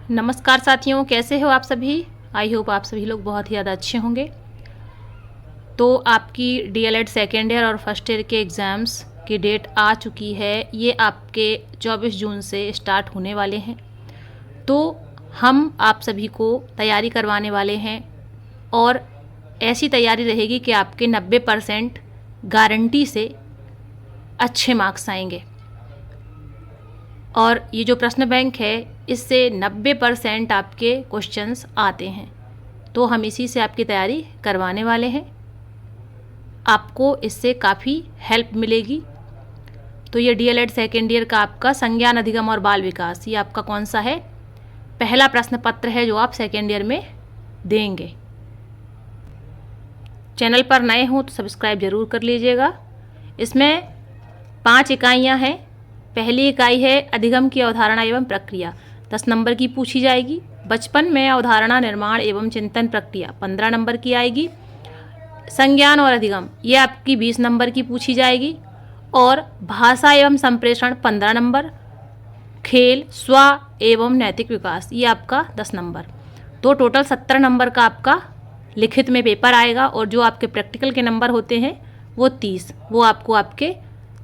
नमस्कार साथियों, कैसे हो आप सभी। आई होप आप सभी लोग बहुत ही ज़्यादा अच्छे होंगे। तो आपकी डीएलएड सेकेंड ईयर और फर्स्ट ईयर के एग्ज़ाम्स की डेट आ चुकी है। ये आपके 24 जून से स्टार्ट होने वाले हैं। तो हम आप सभी को तैयारी करवाने वाले हैं और ऐसी तैयारी रहेगी कि आपके 90% गारंटी से अच्छे मार्क्स आएंगे। और ये जो प्रश्न बैंक है इससे 90% आपके क्वेश्चंस आते हैं। तो हम इसी से आपकी तैयारी करवाने वाले हैं। आपको इससे काफ़ी हेल्प मिलेगी। तो ये डीएलएड सेकेंड ईयर का आपका संज्ञान अधिगम और बाल विकास, ये आपका कौन सा है, पहला प्रश्न पत्र है जो आप सेकेंड ईयर में देंगे। चैनल पर नए हो तो सब्सक्राइब ज़रूर कर लीजिएगा। इसमें 5 इकाइयाँ हैं। पहली इकाई है अधिगम की अवधारणा एवं प्रक्रिया, 10 नंबर की पूछी जाएगी। बचपन में अवधारणा निर्माण एवं चिंतन प्रक्रिया 15 नंबर की आएगी। संज्ञान और अधिगम ये आपकी 20 नंबर की पूछी जाएगी। और भाषा एवं संप्रेषण 15 नंबर। खेल, स्व एवं नैतिक विकास ये आपका 10 नंबर। तो टोटल 70 नंबर का आपका लिखित में पेपर आएगा। और जो आपके प्रैक्टिकल के नंबर होते हैं वो 30, वो आपको आपके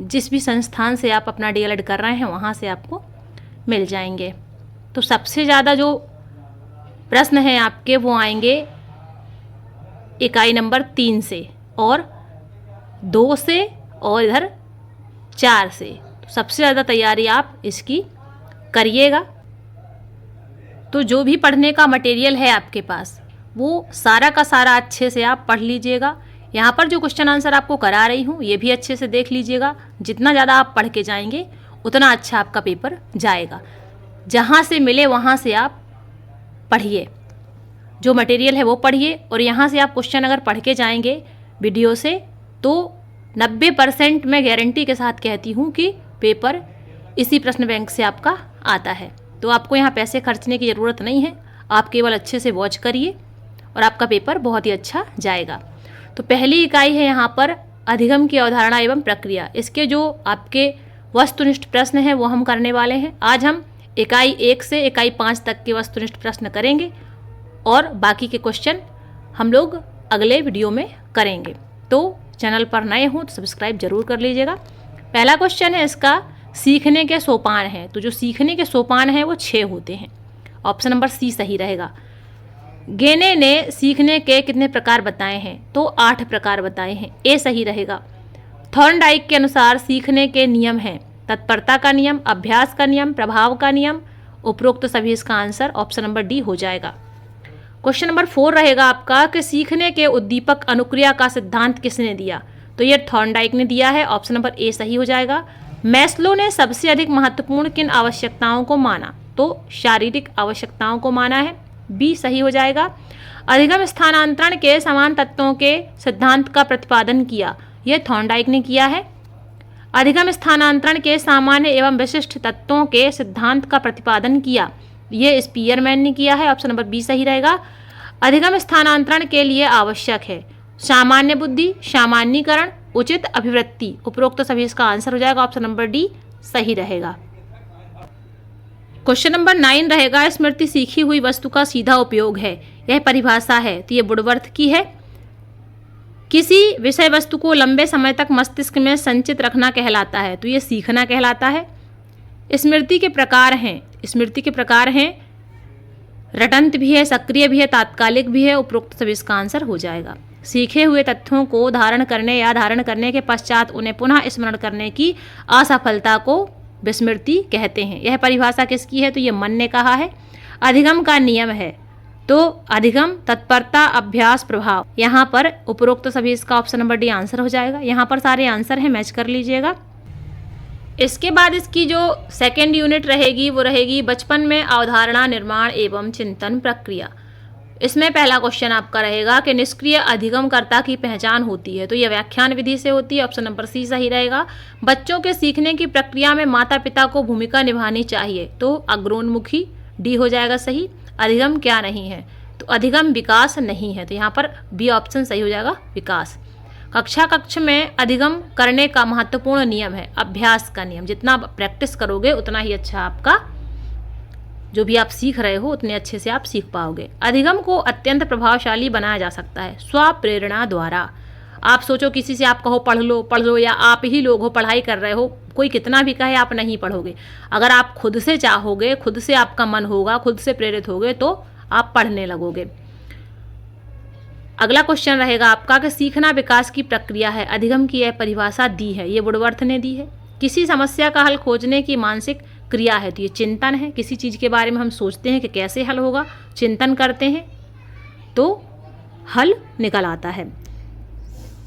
जिस भी संस्थान से आप अपना डीएलएड कर रहे हैं वहाँ से आपको मिल जाएंगे। तो सबसे ज़्यादा जो प्रश्न हैं आपके वो आएंगे इकाई नंबर 3 से और 2 से और इधर 4 से। तो सबसे ज़्यादा तैयारी आप इसकी करिएगा। तो जो भी पढ़ने का मटेरियल है आपके पास वो सारा का सारा अच्छे से आप पढ़ लीजिएगा। यहाँ पर जो क्वेश्चन आंसर आपको करा रही हूँ ये भी अच्छे से देख लीजिएगा। जितना ज़्यादा आप पढ़ के जाएंगे उतना अच्छा आपका पेपर जाएगा। जहाँ से मिले वहाँ से आप पढ़िए, जो मटेरियल है वो पढ़िए। और यहाँ से आप क्वेश्चन अगर पढ़ के जाएंगे वीडियो से तो 90% मैं गारंटी के साथ कहती हूँ कि पेपर इसी प्रश्न बैंक से आपका आता है। तो आपको यहाँ पैसे खर्चने की ज़रूरत नहीं है, आप केवल अच्छे से वॉच करिए और आपका पेपर बहुत ही अच्छा जाएगा। तो पहली इकाई है यहाँ पर अधिगम की अवधारणा एवं प्रक्रिया। इसके जो आपके वस्तुनिष्ठ प्रश्न हैं वो हम करने वाले हैं। आज हम इकाई 1 से इकाई 5 तक के वस्तुनिष्ठ प्रश्न करेंगे और बाकी के क्वेश्चन हम लोग अगले वीडियो में करेंगे। तो चैनल पर नए हों तो सब्सक्राइब जरूर कर लीजिएगा। पहला क्वेश्चन है इसका, सीखने के सोपान हैं। तो जो सीखने के सोपान हैं वो 6 होते हैं। ऑप्शन नंबर सी सही रहेगा। गेने ने सीखने के कितने प्रकार बताए हैं? तो 8 प्रकार बताए हैं, ए सही रहेगा। थॉर्नडाइक के अनुसार सीखने के नियम हैं तत्परता का नियम, अभ्यास का नियम, प्रभाव का नियम। उपरोक्त सभी इसका आंसर ऑप्शन नंबर डी हो जाएगा। क्वेश्चन नंबर 4 रहेगा आपका कि सीखने के उद्दीपक अनुक्रिया का सिद्धांत किसने दिया? तो ये थॉर्नडाइक ने दिया है। ऑप्शन नंबर ए सही हो जाएगा। मैस्लो ने सबसे अधिक महत्वपूर्ण किन आवश्यकताओं को माना? तो शारीरिक आवश्यकताओं को माना है, बी सही हो जाएगा। अधिगम स्थानांतरण के समान तत्वों के सिद्धांत का प्रतिपादन किया, यह थॉर्नडाइक ने किया है। अधिगम स्थानांतरण के सामान्य एवं विशिष्ट तत्वों के सिद्धांत का प्रतिपादन किया, यह स्पीयरमैन ने किया है। ऑप्शन नंबर बी सही रहेगा। अधिगम स्थानांतरण के लिए आवश्यक है सामान्य बुद्धि, सामान्यीकरण, उचित अभिवृत्ति। उपरोक्त सभी इसका आंसर हो जाएगा। ऑप्शन नंबर डी सही रहेगा। क्वेश्चन नंबर 9 रहेगा, स्मृति सीखी हुई वस्तु का सीधा उपयोग है, यह परिभाषा है। तो ये वुडवर्थ की है। किसी विषय वस्तु को लंबे समय तक मस्तिष्क में संचित रखना कहलाता है, तो ये सीखना कहलाता है। स्मृति के प्रकार हैं, स्मृति के प्रकार हैं रटंत भी है, सक्रिय भी है, तात्कालिक भी है। उपरोक्त सभी इसका आंसर हो जाएगा। सीखे हुए तथ्यों को धारण करने या धारण करने के पश्चात उन्हें पुनः स्मरण करने की असफलता को विस्मृति कहते हैं। यह परिभाषा किसकी है? तो ये मन ने कहा है। अधिगम का नियम है, तो अधिगम, तत्परता, अभ्यास, प्रभाव। यहाँ पर उपरोक्त सभी इसका ऑप्शन नंबर डी आंसर हो जाएगा। यहाँ पर सारे आंसर हैं, मैच कर लीजिएगा। इसके बाद इसकी जो सेकेंड यूनिट रहेगी वो रहेगी बचपन में अवधारणा निर्माण एवं चिंतन प्रक्रिया। इसमें पहला क्वेश्चन आपका रहेगा कि निष्क्रिय अधिगमकर्ता की पहचान होती है, तो यह व्याख्यान विधि से होती है। ऑप्शन नंबर सी सही रहेगा। बच्चों के सीखने की प्रक्रिया में माता पिता को भूमिका निभानी चाहिए, तो अग्रोन्मुखी, डी हो जाएगा सही। अधिगम क्या नहीं है? तो अधिगम विकास नहीं है, तो यहाँ पर बी ऑप्शन सही हो जाएगा, विकास। कक्ष में अधिगम करने का महत्वपूर्ण नियम है अभ्यास का नियम। जितना आप प्रैक्टिस करोगे उतना ही अच्छा आपका जो भी आप सीख रहे हो उतने अच्छे से आप सीख पाओगे। अधिगम को अत्यंत प्रभावशाली बनाया जा सकता है स्वप्रेरणा द्वारा। आप सोचो किसी से आप कहो पढ़ लो, या आप ही लोग हो पढ़ाई कर रहे हो, कोई कितना भी कहे आप नहीं पढ़ोगे। अगर आप खुद से चाहोगे, खुद से आपका मन होगा, खुद से प्रेरित होगे तो आप पढ़ने लगोगे। अगला क्वेश्चन रहेगा आपका कि सीखना विकास की प्रक्रिया है। अधिगम की यह परिभाषा दी है, ये वुडवर्थ ने दी है। किसी समस्या का हल खोजने की मानसिक क्रिया है, तो ये चिंतन है। किसी चीज़ के बारे में हम सोचते हैं कि कैसे हल होगा, चिंतन करते हैं तो हल निकल आता है।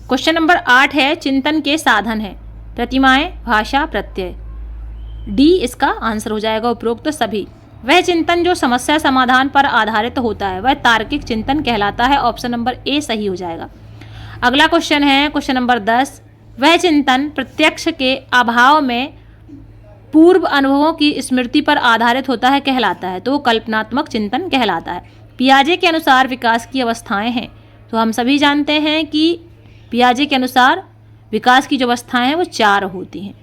क्वेश्चन नंबर 8 है चिंतन के साधन है प्रतिमाएं, भाषा, प्रत्यय। डी इसका आंसर हो जाएगा, उपरोक्त तो सभी। वह चिंतन जो समस्या समाधान पर आधारित होता है वह तार्किक चिंतन कहलाता है। ऑप्शन नंबर ए सही हो जाएगा। अगला क्वेश्चन है क्वेश्चन नंबर 10। वह चिंतन प्रत्यक्ष के अभाव में पूर्व अनुभवों की स्मृति पर आधारित होता है कहलाता है, तो कल्पनात्मक चिंतन कहलाता है। पियाजे के अनुसार विकास की अवस्थाएं हैं, तो हम सभी जानते हैं कि पियाजे के अनुसार विकास की जो अवस्थाएं हैं वो 4 होती हैं।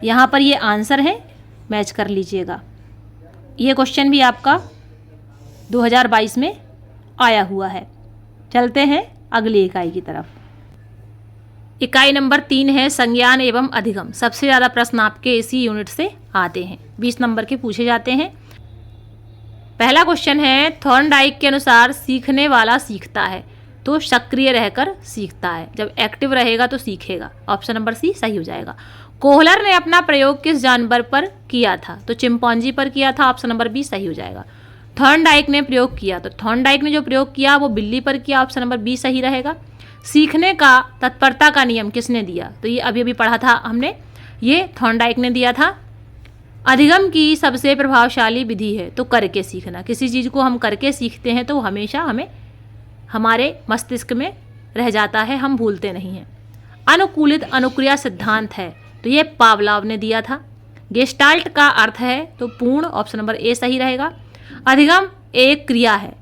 यहाँ पर ये आंसर है, मैच कर लीजिएगा। ये क्वेश्चन भी आपका 2022 में आया हुआ है। चलते हैं अगली इकाई की तरफ। इकाई नंबर 3 है संज्ञान एवं अधिगम। सबसे ज़्यादा प्रश्न आपके इसी यूनिट से आते हैं, 20 नंबर के पूछे जाते हैं। पहला क्वेश्चन है थॉर्नडाइक के अनुसार सीखने वाला सीखता है, तो सक्रिय रहकर सीखता है। जब एक्टिव रहेगा तो सीखेगा। ऑप्शन नंबर सी सही हो जाएगा। कोहलर ने अपना प्रयोग किस जानवर पर किया था, तो चिंपैंजी पर किया था। ऑप्शन नंबर बी सही हो जाएगा। थॉर्नडाइक ने प्रयोग किया, तो थॉर्नडाइक ने जो प्रयोग किया वो बिल्ली पर किया। ऑप्शन नंबर बी सही रहेगा। सीखने का तत्परता का नियम किसने दिया, तो ये अभी अभी पढ़ा था हमने, ये थॉर्नडाइक ने दिया था। अधिगम की सबसे प्रभावशाली विधि है, तो करके सीखना। किसी चीज़ को हम करके सीखते हैं तो हमेशा हमें हमारे मस्तिष्क में रह जाता है, हम भूलते नहीं हैं। अनुकूलित अनुक्रिया सिद्धांत है, तो ये पावलोव ने दिया था। गेस्टाल्ट का अर्थ है तो पूर्ण। ऑप्शन नंबर ए सही रहेगा। अधिगम एक क्रिया है,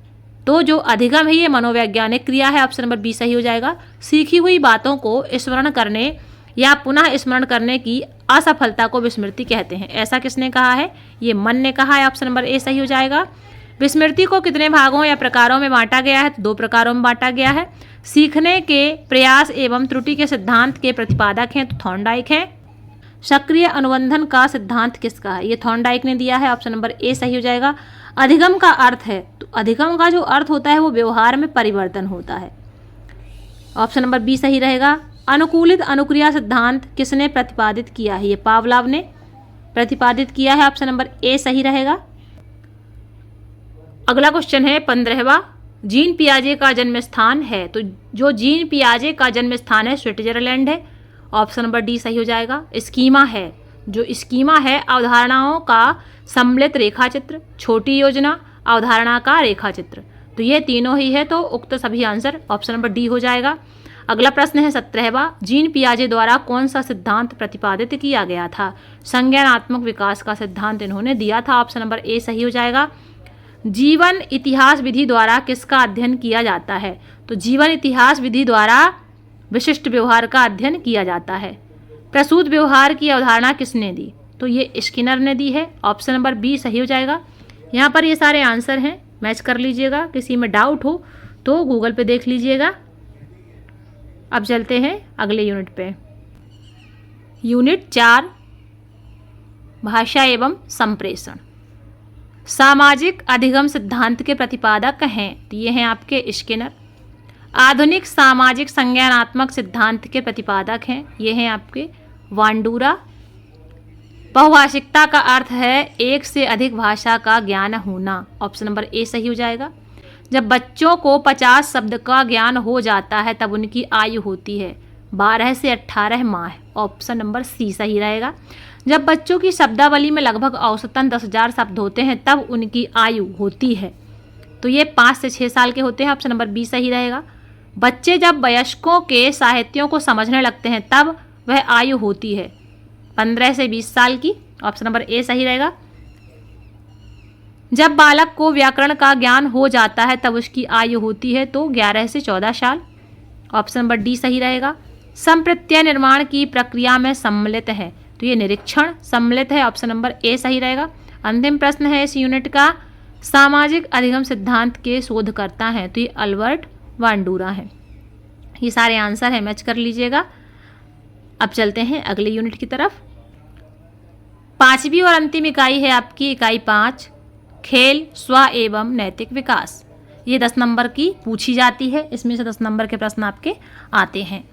तो जो अधिगम है ये मनोवैज्ञानिक क्रिया है। ऑप्शन नंबर बी सही हो जाएगा। सीखी हुई बातों को स्मरण करने या पुनः स्मरण करने की असफलता को विस्मृति कहते हैं। ऐसा किसने कहा है, ये मन ने कहा है। ऑप्शन नंबर ए सही हो जाएगा। विस्मृति को कितने भागों या प्रकारों में बांटा गया है, तो 2 प्रकारों में बांटा गया है। सीखने के प्रयास एवं त्रुटि के सिद्धांत के प्रतिपादक हैं, तो थॉर्नडाइक हैं। सक्रिय अनुबंधन का सिद्धांत किसका है, ये थॉर्नडाइक ने दिया है। ऑप्शन नंबर ए सही हो जाएगा। अधिगम का अर्थ है, तो अधिगम का जो अर्थ होता है वो व्यवहार में परिवर्तन होता है। ऑप्शन नंबर बी सही रहेगा। अनुकूलित अनुक्रिया सिद्धांत किसने प्रतिपादित किया है, ये पावलोव ने प्रतिपादित किया है। ऑप्शन नंबर ए सही रहेगा। अगला क्वेश्चन है 15वां। जीन पियाजे का जन्म स्थान है, तो जो जीन पियाजे का जन्म स्थान है स्विट्जरलैंड है। ऑप्शन नंबर डी सही हो जाएगा। स्कीमा है, जो स्कीमा है अवधारणाओं का सम्मिलित रेखाचित्र, छोटी योजना, अवधारणा का रेखाचित्र, तो ये तीनों ही है, तो उक्त सभी आंसर ऑप्शन नंबर डी हो जाएगा। अगला प्रश्न है 17वां। जीन पियाजे द्वारा कौन सा सिद्धांत प्रतिपादित किया गया था, संज्ञानात्मक विकास का सिद्धांत इन्होंने दिया था। ऑप्शन नंबर ए सही हो जाएगा। जीवन इतिहास विधि द्वारा किसका अध्ययन किया जाता है, तो जीवन इतिहास विधि द्वारा विशिष्ट व्यवहार का अध्ययन किया जाता है। प्रसूत व्यवहार की अवधारणा किसने दी, तो ये स्किनर ने दी है। ऑप्शन नंबर बी सही हो जाएगा। यहाँ पर ये सारे आंसर हैं, मैच कर लीजिएगा। किसी में डाउट हो तो गूगल पे देख लीजिएगा। अब चलते हैं अगले यूनिट पे। यूनिट 4 भाषा एवं संप्रेषण। सामाजिक अधिगम सिद्धांत के प्रतिपादक हैं, तो ये हैं आपके स्किनर। आधुनिक सामाजिक संज्ञानात्मक सिद्धांत के प्रतिपादक हैं, ये हैं आपके वांडूरा। बहुभाषिकता का अर्थ है एक से अधिक भाषा का ज्ञान होना। ऑप्शन नंबर ए सही हो जाएगा। जब बच्चों को 50 शब्द का ज्ञान हो जाता है तब उनकी आयु होती है 12 से 18 माह। ऑप्शन नंबर सी सही रहेगा। जब बच्चों की शब्दावली में लगभग औसतन 10,000 शब्द होते हैं तब उनकी आयु होती है, तो ये 5 से 6 साल के होते हैं। ऑप्शन नंबर बी सही रहेगा। बच्चे जब वयस्कों के साहित्यों को समझने लगते हैं तब वह आयु होती है 15 से 20 साल की। ऑप्शन नंबर ए सही रहेगा। जब बालक को व्याकरण का ज्ञान हो जाता है तब उसकी आयु होती है तो 11 से 14 साल। ऑप्शन नंबर डी सही रहेगा। संप्रत्यय निर्माण की प्रक्रिया में सम्मिलित है, तो ये निरीक्षण सम्मिलित है, ऑप्शन नंबर ए सही रहेगा। अंतिम प्रश्न है इस यूनिट का, सामाजिक अधिगम सिद्धांत के शोधकर्ता हैं, तो ये अल्बर्ट बांडूरा हैं। ये सारे आंसर है, मैच कर लीजिएगा। अब चलते हैं अगले यूनिट की तरफ। पांचवी और अंतिम इकाई है आपकी इकाई 5, खेल स्व एवं नैतिक विकास। ये 10 नंबर की पूछी जाती है, इसमें से 10 नंबर के प्रश्न आपके आते हैं।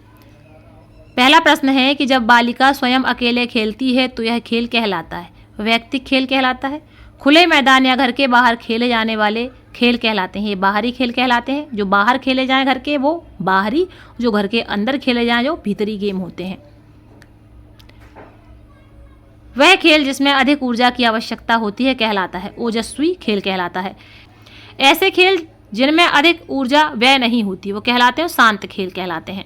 पहला प्रश्न है कि जब बालिका स्वयं अकेले खेलती है तो यह खेल कहलाता है, वैयक्तिक खेल कहलाता है, खुले मैदान या घर के बाहर खेले जाने वाले खेल कहलाते हैं, ये बाहरी खेल कहलाते हैं। जो बाहर खेले जाएं घर के वो बाहरी, जो घर के अंदर खेले जाएं जो भीतरी गेम होते हैं। वह खेल जिसमें अधिक ऊर्जा की आवश्यकता होती है कहलाता है, ओजस्वी खेल कहलाता है। ऐसे खेल जिनमें अधिक ऊर्जा व्यय नहीं होती वो कहलाते हैं शांत खेल कहलाते हैं।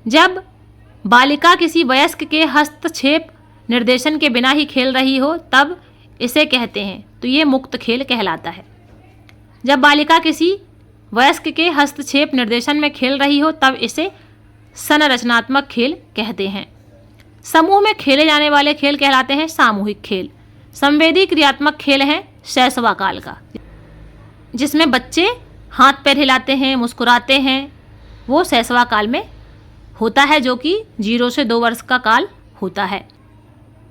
जब बालिका किसी वयस्क के हस्तक्षेप निर्देशन के बिना ही खेल रही हो तब इसे कहते हैं, तो ये मुक्त खेल कहलाता है। जब बालिका किसी वयस्क के हस्तक्षेप निर्देशन में खेल रही हो तब इसे संरचनात्मक खेल कहते हैं। समूह में खेले जाने वाले खेल कहलाते हैं सामूहिक खेल। संवेदी क्रियात्मक खेल है शैशवाकाल का, जिसमें बच्चे हाथ पैर हिलाते हैं, मुस्कुराते हैं, वो शैशवाकाल में होता है, जो कि 0 से 2 वर्ष का काल होता है।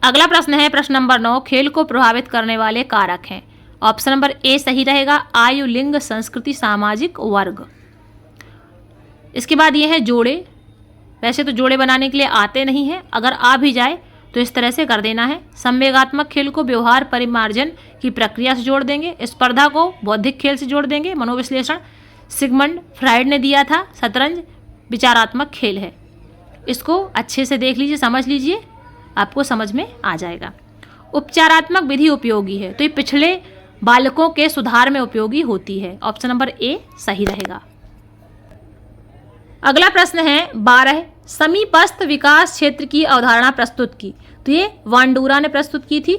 अगला प्रश्न है प्रश्न नंबर 9, खेल को प्रभावित करने वाले कारक हैं। ऑप्शन नंबर ए सही रहेगा, आयु, लिंग, संस्कृति, सामाजिक वर्ग। इसके बाद ये है जोड़े। वैसे तो जोड़े बनाने के लिए आते नहीं हैं, अगर आ भी जाए तो इस तरह से कर देना है। संवेगात्मक खेल को व्यवहार परिमार्जन की प्रक्रिया से जोड़ देंगे, स्पर्धा को बौद्धिक खेल से जोड़ देंगे, मनोविश्लेषण सिगमंड फ्राइड ने दिया था, शतरंज विचारात्मक खेल है। इसको अच्छे से देख लीजिए, समझ लीजिए, आपको समझ में आ जाएगा। उपचारात्मक विधि उपयोगी है, तो ये पिछड़े बालकों के सुधार में उपयोगी होती है, ऑप्शन नंबर ए सही रहेगा। अगला प्रश्न है 12, समीपस्थ विकास क्षेत्र की अवधारणा प्रस्तुत की, तो ये बांडूरा ने प्रस्तुत की थी।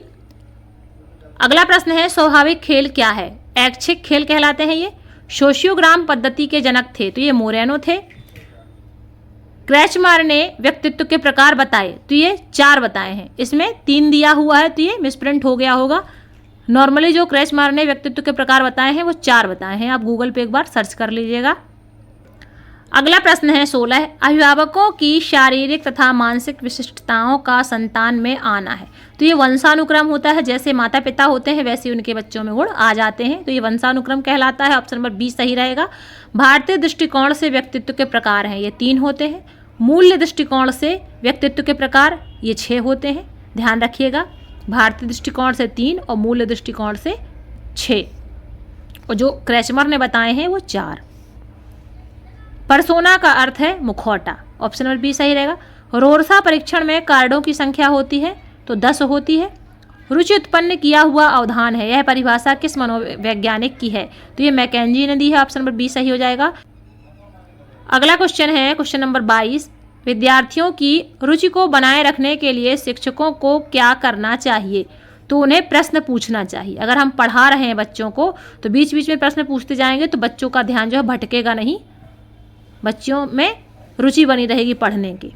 अगला प्रश्न है स्वाभाविक खेल क्या है, ऐच्छिक खेल कहलाते हैं ये। सोशियोग्राम पद्धति के जनक थे, तो ये मोरेनो थे। क्रैचमर ने व्यक्तित्व के प्रकार बताए, तो ये 4 बताए हैं, इसमें 3 दिया हुआ है तो ये मिसप्रिंट हो गया होगा। नॉर्मली जो क्रैचमर ने व्यक्तित्व के प्रकार बताए हैं वो 4 बताए हैं, आप गूगल पे एक बार सर्च कर लीजिएगा। अगला प्रश्न है 16, अभिभावकों की शारीरिक तथा मानसिक विशिष्टताओं का संतान में आना है, तो ये वंशानुक्रम होता है। जैसे माता पिता होते हैं वैसे उनके बच्चों में गुण आ जाते हैं, तो ये वंशानुक्रम कहलाता है, ऑप्शन नंबर बी सही रहेगा। भारतीय दृष्टिकोण से व्यक्तित्व के प्रकार हैं, ये 3 होते हैं। मूल्य दृष्टिकोण से व्यक्तित्व के प्रकार ये 6 होते हैं, ध्यान रखिएगा। भारतीय दृष्टिकोण से 3 और मूल्य दृष्टिकोण से 6, और जो क्रैचमर ने बताए हैं वो 4। परसोना का अर्थ है मुखौटा, ऑप्शन नंबर बी सही रहेगा। रोरसा परीक्षण में कार्डों की संख्या होती है, तो 10 होती है। रुचि उत्पन्न किया हुआ अवधान है, यह परिभाषा किस मनोवैज्ञानिक की है, तो ये मैकेंजी ने दी है, ऑप्शन नंबर बी सही हो जाएगा। अगला क्वेश्चन है क्वेश्चन नंबर 22, विद्यार्थियों की रुचि को बनाए रखने के लिए शिक्षकों को क्या करना चाहिए, तो उन्हें प्रश्न पूछना चाहिए। अगर हम पढ़ा रहे हैं बच्चों को तो बीच बीच में प्रश्न पूछते जाएंगे तो बच्चों का ध्यान जो है भटकेगा नहीं, बच्चों में रुचि बनी रहेगी पढ़ने की।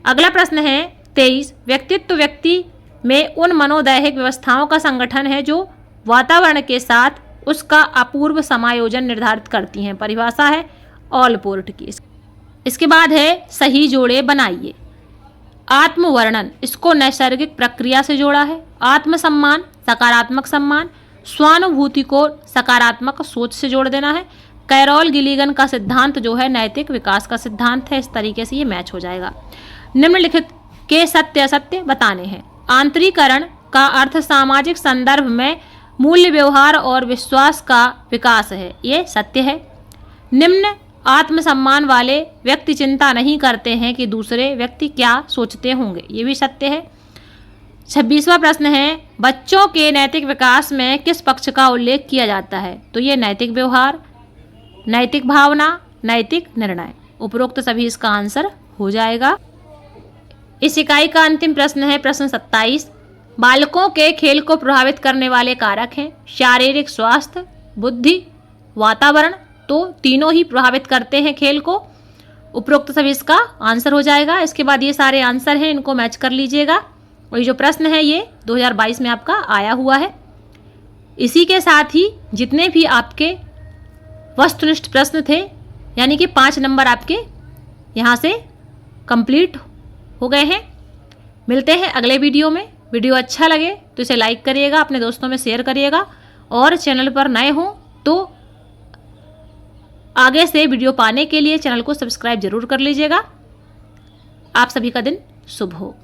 अगला प्रश्न है 23, व्यक्तित्व व्यक्ति में उन मनोदैहिक व्यवस्थाओं का संगठन है जो वातावरण के साथ उसका अपूर्व समायोजन निर्धारित करती हैं, परिभाषा है ऑलपोर्ट की। इसके बाद है सही जोड़े बनाइए। आत्मवर्णन, इसको नैसर्गिक प्रक्रिया से जोड़ा है। आत्मसम्मान, सकारात्मक सम्मान। स्वानुभूति को सकारात्मक सोच से जोड़ देना है। कैरोल गिलिगन का सिद्धांत जो है नैतिक विकास का सिद्धांत है, इस तरीके से ये मैच हो जाएगा। निम्नलिखित के सत्य असत्य बताने हैं। आंतरीकरण का अर्थ सामाजिक संदर्भ में मूल्य, व्यवहार और विश्वास का विकास है, ये सत्य है। निम्न आत्मसम्मान वाले व्यक्ति चिंता नहीं करते हैं कि दूसरे व्यक्ति क्या सोचते होंगे, ये भी सत्य है। 26वां प्रश्न है, बच्चों के नैतिक विकास में किस पक्ष का उल्लेख किया जाता है, तो ये नैतिक व्यवहार, नैतिक भावना, नैतिक निर्णय। उपरोक्त सभी इसका आंसर हो जाएगा। इस इकाई का अंतिम प्रश्न है प्रश्न 27, बालकों के खेल को प्रभावित करने वाले कारक हैं शारीरिक स्वास्थ्य, बुद्धि, वातावरण, तो तीनों ही प्रभावित करते हैं खेल को। उपरोक्त सभी इसका आंसर हो जाएगा। इसके बाद ये सारे आंसर हैं, इनको मैच कर लीजिएगा। और ये जो प्रश्न है ये 2022 में आपका आया हुआ है। इसी के साथ ही जितने भी आपके वस्तुनिष्ठ प्रश्न थे, यानी कि 5 नंबर आपके यहाँ से कंप्लीट हो गए हैं। मिलते हैं अगले वीडियो में। वीडियो अच्छा लगे तो इसे लाइक करिएगा, अपने दोस्तों में शेयर करिएगा, और चैनल पर नए हों तो आगे से वीडियो पाने के लिए चैनल को सब्सक्राइब जरूर कर लीजिएगा। आप सभी का दिन शुभ हो।